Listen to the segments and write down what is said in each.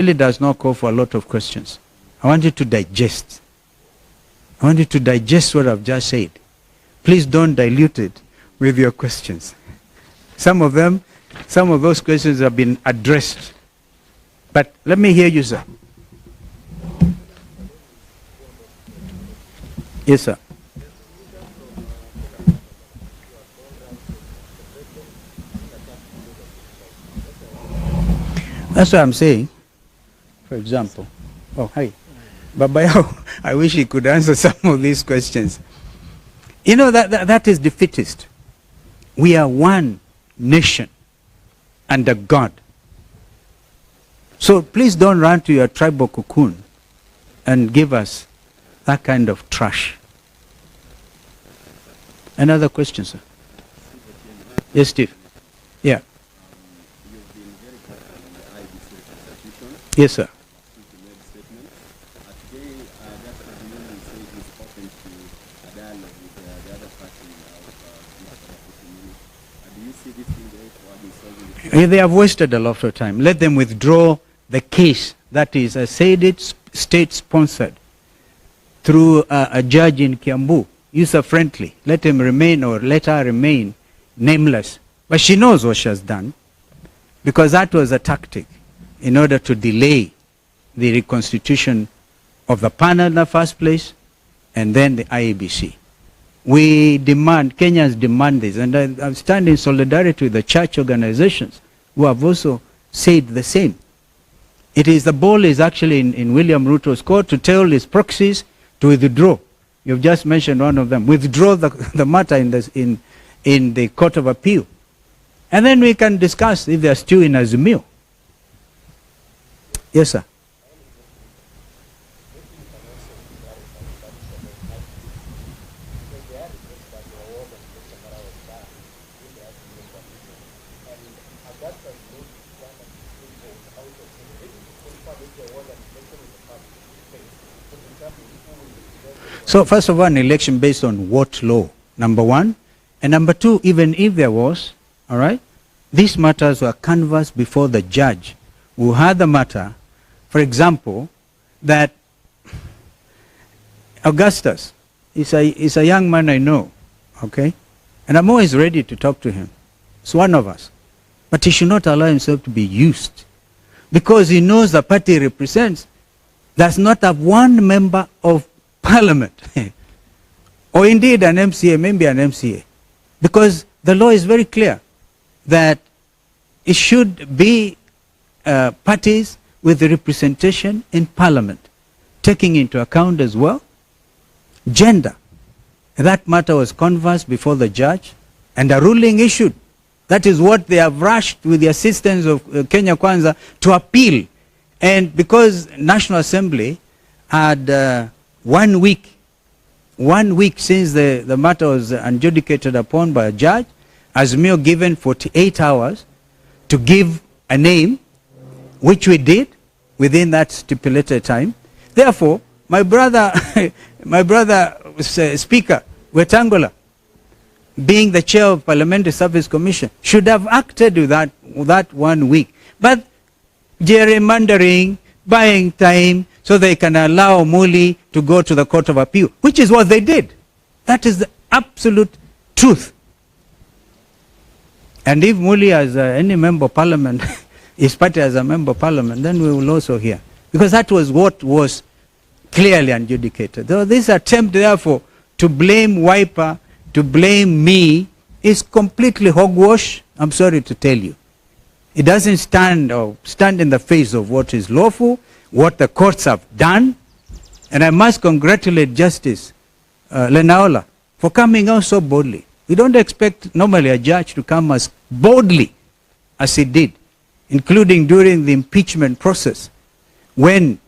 really does not call for a lot of questions. I want you to digest. I want you to digest what I've just said. Please don't dilute it with your questions. Some of those questions have been addressed. But let me hear you, sir. Yes, sir. That's what I'm saying. For example. Oh, hi. Babayao, I wish he could answer some of these questions. You know, that is defeatist. We are one nation under God. So please don't run to your tribal cocoon and give us that kind of trash. Another question, sir. Yes, Steve. Yeah. Yes, sir. They have wasted a lot of time. Let them withdraw the case that is, I said it, state-sponsored through a judge in Kiambu, user-friendly. Let him remain, or let her remain nameless. But she knows what she has done, because that was a tactic in order to delay the reconstitution of the panel in the first place, and then the Iebc. We demand, Kenyans demand this, and I stand in solidarity with the church organizations who have also said the same. It is, the ball is actually in William Ruto's court to tell his proxies to withdraw. You've just mentioned one of them. Withdraw the matter in the Court of Appeal. And then we can discuss if they are still in Azimio. Yes, sir. So first of all, an election based on what law? Number one. And number two, even if there was, all right, these matters were canvassed before the judge who had the matter. For example, that Augustus is a young man I know, okay? And I'm always ready to talk to him. He's one of us. But he should not allow himself to be used, because he knows the party he represents does not have one member of parliament or indeed an MCA, maybe an MCA, because the law is very clear that it should be parties with representation in parliament, taking into account as well gender. That matter was canvassed before the judge and a ruling issued. That is what they have rushed with the assistance of Kenya Kwanza to appeal. And because National Assembly had 1 week since the matter was adjudicated upon by a judge, Azimio given 48 hours to give a name, which we did within that stipulated time. Therefore, my brother, Speaker Wetangula, being the chair of Parliamentary Service Commission, should have acted with that 1 week. But gerrymandering, buying time, so they can allow Muli to go to the Court of Appeal, which is what they did. That is the absolute truth. And if Muli as any member of parliament, his party as a member of parliament, then we will also hear. Because that was what was clearly adjudicated. This attempt, therefore, to blame Wiper, to blame me, is completely hogwash, I'm sorry to tell you. It doesn't stand in the face of what is lawful, what the courts have done. And I must congratulate Justice Lenaola for coming out so boldly. We don't expect normally a judge to come as boldly as he did, including during the impeachment process, when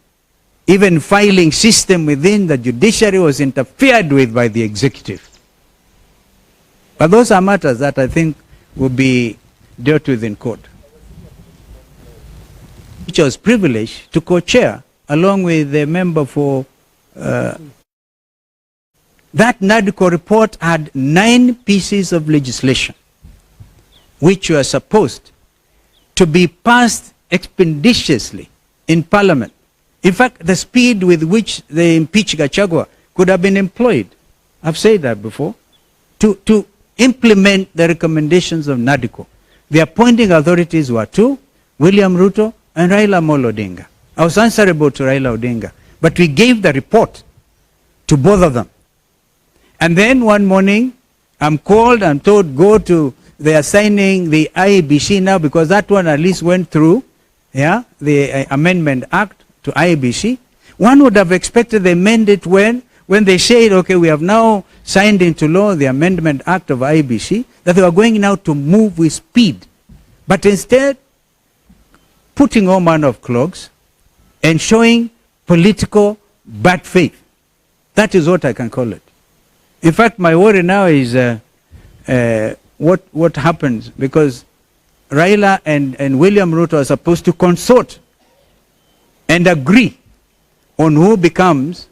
even filing system within the judiciary was interfered with by the executive. But those are matters that I think will be dealt with in court. Which I was privileged to co-chair along with the member for that NADCO report had 9 pieces of legislation which were supposed to be passed expeditiously in Parliament. In fact, the speed with which they impeached Gachagua could have been employed, I've said that before, to implement the recommendations of NADCO. The appointing authorities were two, William Ruto and Raila Amolo Odinga. I was answerable to Raila Odinga, but we gave the report to both of them. And then one morning, I'm called and told, go to, they are signing the IEBC now, because that one at least went through, yeah, the Amendment Act to IEBC. One would have expected they amend it when they said, okay, we have now signed into law the Amendment Act of IEBC, that they were going now to move with speed. But instead, putting all manner of clogs and showing political bad faith. That is what I can call it. In fact, my worry now is what happens, because Raila and William Ruto are supposed to consort and agree on who becomes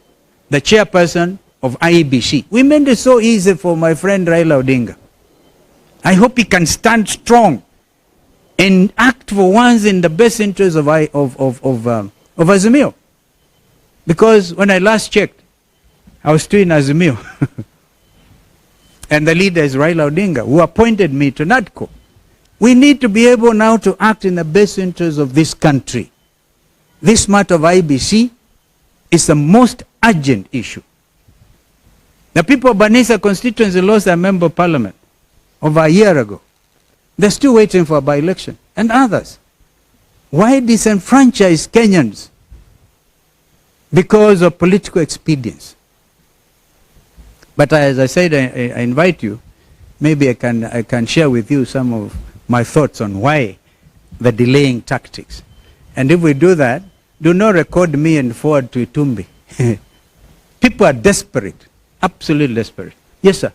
the chairperson of IEBC. We made it so easy for my friend Raila Odinga. I hope he can stand strong and act for once in the best interest of Azimio. Because when I last checked, I was still in Azimio. And the leader is Raila Odinga, who appointed me to NADCO. We need to be able now to act in the best interest of this country. This matter of IBC is the most urgent issue. The people of Banisa constituency lost their member of parliament over a year ago. They're still waiting for a by-election. And others. Why disenfranchise Kenyans? Because of political expedience. But as I said, I invite you, maybe I can share with you some of my thoughts on why the delaying tactics. And if we do that, do not record me and forward to Itumbi. People are desperate, absolutely desperate. Yes, sir.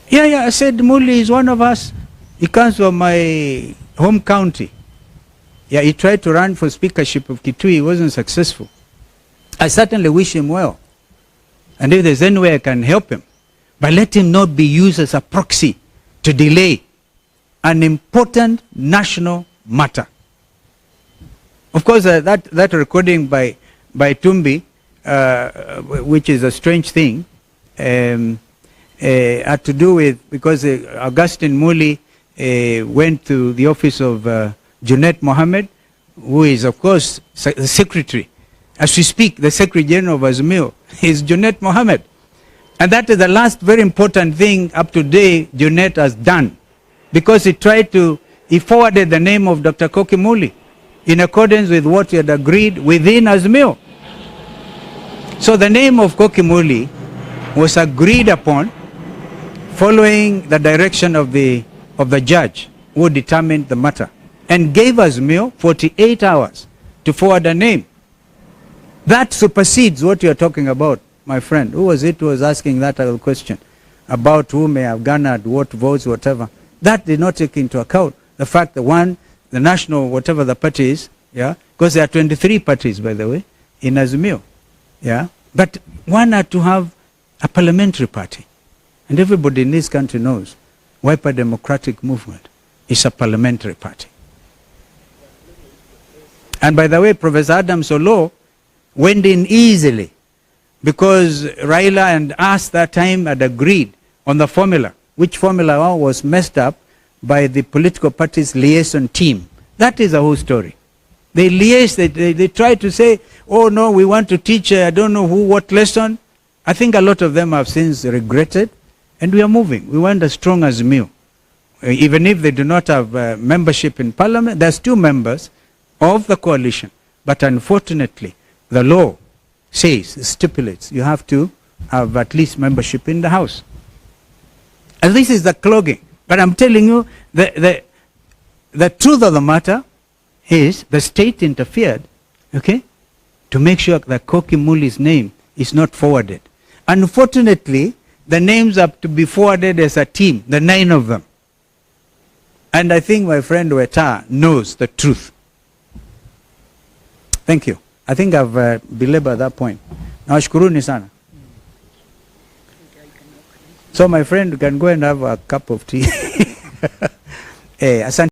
Yeah, I said Muli is one of us. He comes from my home county. Yeah, he tried to run for speakership of Kitui. He wasn't successful. I certainly wish him well. And if there's any way I can help him, but let him not be used as a proxy to delay an important national matter. Of course, that recording by Tumbi, which is a strange thing, had to do with, because Augustine Muli went to the office of Junet Mohammed, who is, of course, the secretary. As we speak, the Secretary General of Azimio is Junet Mohammed. And that is the last very important thing up to date Junet has done. Because he forwarded the name of Dr. Koki Muli in accordance with what he had agreed within Azimio. So the name of Koki Muli was agreed upon following the direction of the judge who determined the matter, and gave Azimio 48 hours to forward a name. That supersedes what you are talking about, my friend. Who was it who was asking that question about who may have garnered what votes, whatever? That did not take into account the fact that the national, whatever the party is, yeah, because there are 23 parties, by the way, in Azimio, yeah, but one had to have a parliamentary party. And everybody in this country knows Wiper Democratic Movement is a parliamentary party. And by the way, Professor Adam Solo went in easily because Raila and us that time had agreed on the formula, which formula was messed up by the political party's liaison team. That is the whole story. They liaised, they tried to say, oh no, we want to teach, I don't know who, what lesson. I think a lot of them have since regretted, and we are moving. We want as strong as Azimio. Even if they do not have membership in parliament, there's two members of the coalition. But unfortunately, the law stipulates, you have to have at least membership in the House. And this is the clogging. But I'm telling you, the truth of the matter is the state interfered, okay, to make sure that Koki Muli's name is not forwarded. Unfortunately, the names have to be forwarded as a team, the 9 of them. And I think my friend Weta knows the truth. Thank you. I think I've belabored that point. Nawashukuruni sana. So my friend can go and have a cup of tea. Asante.